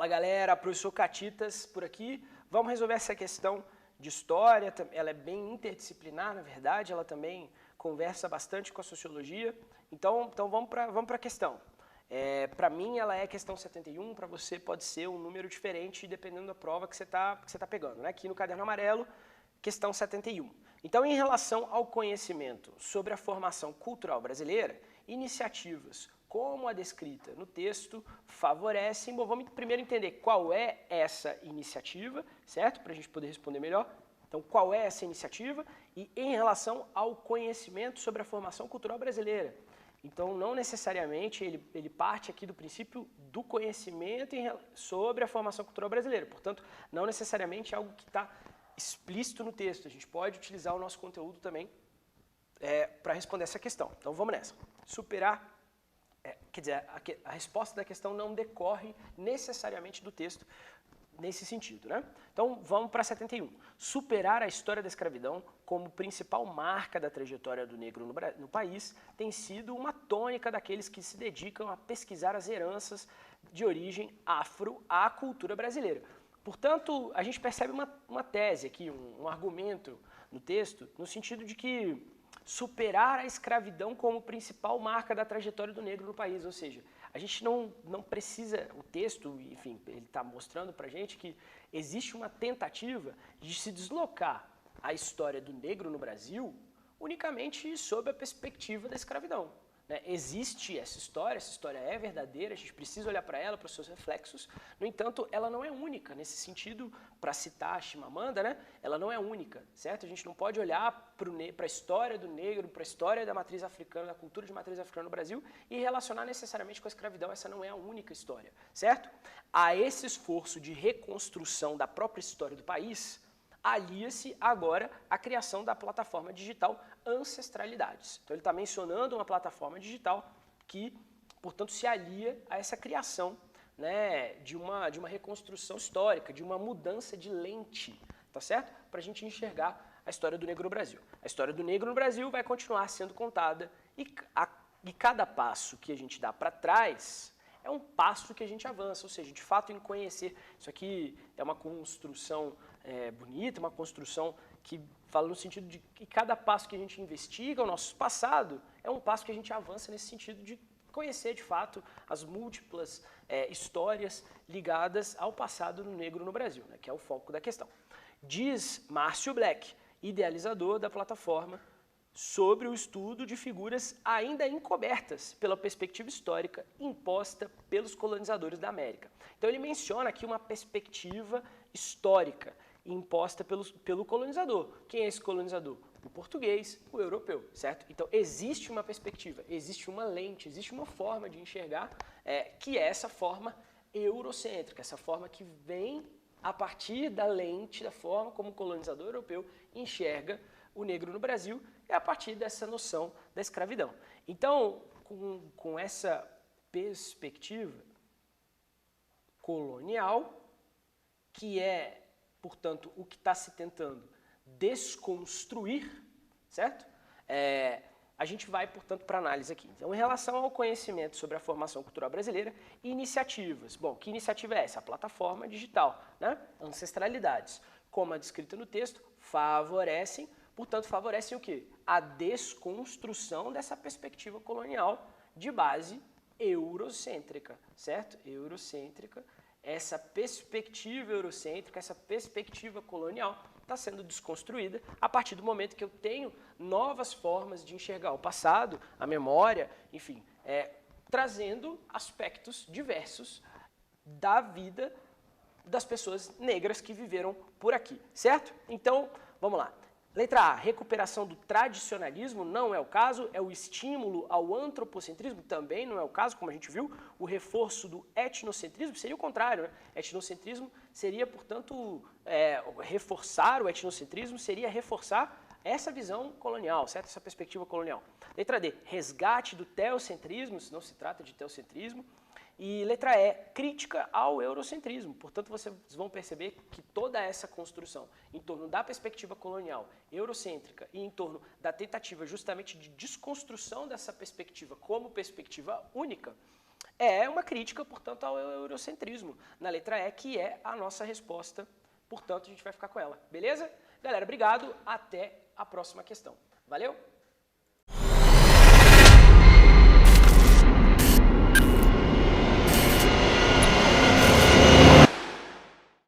Fala galera, professor Catitas por aqui. Vamos resolver essa questão de história, ela é bem interdisciplinar, na verdade, ela também conversa bastante com a sociologia. Então vamos para a questão. Para mim ela é a questão 71, para você pode ser um número diferente dependendo da prova que você tá pegando, né? Aqui no caderno amarelo, questão 71. Então, em relação ao conhecimento sobre a formação cultural brasileira, iniciativas como a descrita no texto favorecem. Bom, vamos primeiro entender qual é essa iniciativa, certo? Para a gente poder responder melhor. Então, qual é essa iniciativa? E em relação ao conhecimento sobre a formação cultural brasileira. Então, não necessariamente ele parte aqui do princípio do conhecimento sobre a formação cultural brasileira. Portanto, não necessariamente algo que está explícito no texto. A gente pode utilizar o nosso conteúdo também para responder essa questão. Então, vamos nessa. Superar. Quer dizer, a resposta da questão não decorre necessariamente do texto nesse sentido, né? Então, vamos para 71. Superar a história da escravidão como principal marca da trajetória do negro no país tem sido uma tônica daqueles que se dedicam a pesquisar as heranças de origem afro à cultura brasileira. Portanto, a gente percebe uma tese aqui, um argumento no texto, no sentido de que superar a escravidão como principal marca da trajetória do negro no país, ou seja, a gente não precisa, o texto, enfim, ele está mostrando para a gente que existe uma tentativa de se deslocar a história do negro no Brasil unicamente sob a perspectiva da escravidão. Existe essa história é verdadeira, a gente precisa olhar para ela, para os seus reflexos. No entanto, ela não é única, nesse sentido, para citar a Chimamanda, né? Ela não é única, certo? A gente não pode olhar para a história do negro, para a história da matriz africana, da cultura de matriz africana no Brasil e relacionar necessariamente com a escravidão. Essa não é a única história, certo? A esse esforço de reconstrução da própria história do país, alia-se agora a criação da plataforma digital Ancestralidades. Então ele está mencionando uma plataforma digital que, portanto, se alia a essa criação, né, de uma reconstrução histórica, de uma mudança de lente, tá certo? Para a gente enxergar a história do negro no Brasil. A história do negro no Brasil vai continuar sendo contada e cada passo que a gente dá para trás é um passo que a gente avança, ou seja, de fato em conhecer. Isso aqui é uma construção bonita, uma construção que fala no sentido de que cada passo que a gente investiga o nosso passado é um passo que a gente avança nesse sentido de conhecer de fato as múltiplas histórias ligadas ao passado do negro no Brasil, né, que é o foco da questão. Diz Márcio Black, idealizador da plataforma, sobre o estudo de figuras ainda encobertas pela perspectiva histórica imposta pelos colonizadores da América. Então ele menciona aqui uma perspectiva histórica imposta pelo colonizador. Quem é esse colonizador? O português, o europeu, certo? Então existe uma perspectiva, existe uma lente, existe uma forma de enxergar que é essa forma eurocêntrica, essa forma que vem a partir da lente, da forma como o colonizador europeu enxerga o negro no Brasil, é a partir dessa noção da escravidão. Então, com essa perspectiva colonial, que é, portanto, o que está se tentando desconstruir, certo? A gente vai, portanto, para a análise aqui. Então, em relação ao conhecimento sobre a formação cultural brasileira, iniciativas. Bom, que iniciativa é essa? A plataforma digital, né? Ancestralidades. Como é descrita no texto, favorecem, portanto, favorecem o quê? A desconstrução dessa perspectiva colonial de base eurocêntrica, certo? Eurocêntrica. Essa perspectiva eurocêntrica, essa perspectiva colonial está sendo desconstruída a partir do momento que eu tenho novas formas de enxergar o passado, a memória, enfim, trazendo aspectos diversos da vida das pessoas negras que viveram por aqui, certo? Então, vamos lá. Letra A, recuperação do tradicionalismo, não é o caso, é o estímulo ao antropocentrismo, também não é o caso, como a gente viu, o reforço do etnocentrismo seria o contrário, né? Etnocentrismo seria, portanto, reforçar o etnocentrismo, seria reforçar essa visão colonial, certo? Essa perspectiva colonial. Letra D, resgate do teocentrismo, se não se trata de teocentrismo. E letra E, crítica ao eurocentrismo. Portanto, vocês vão perceber que toda essa construção em torno da perspectiva colonial eurocêntrica e em torno da tentativa justamente de desconstrução dessa perspectiva como perspectiva única, é uma crítica, portanto, ao eurocentrismo, na letra E, que é a nossa resposta. Portanto, a gente vai ficar com ela. Beleza? Galera, obrigado. Até a próxima questão. Valeu?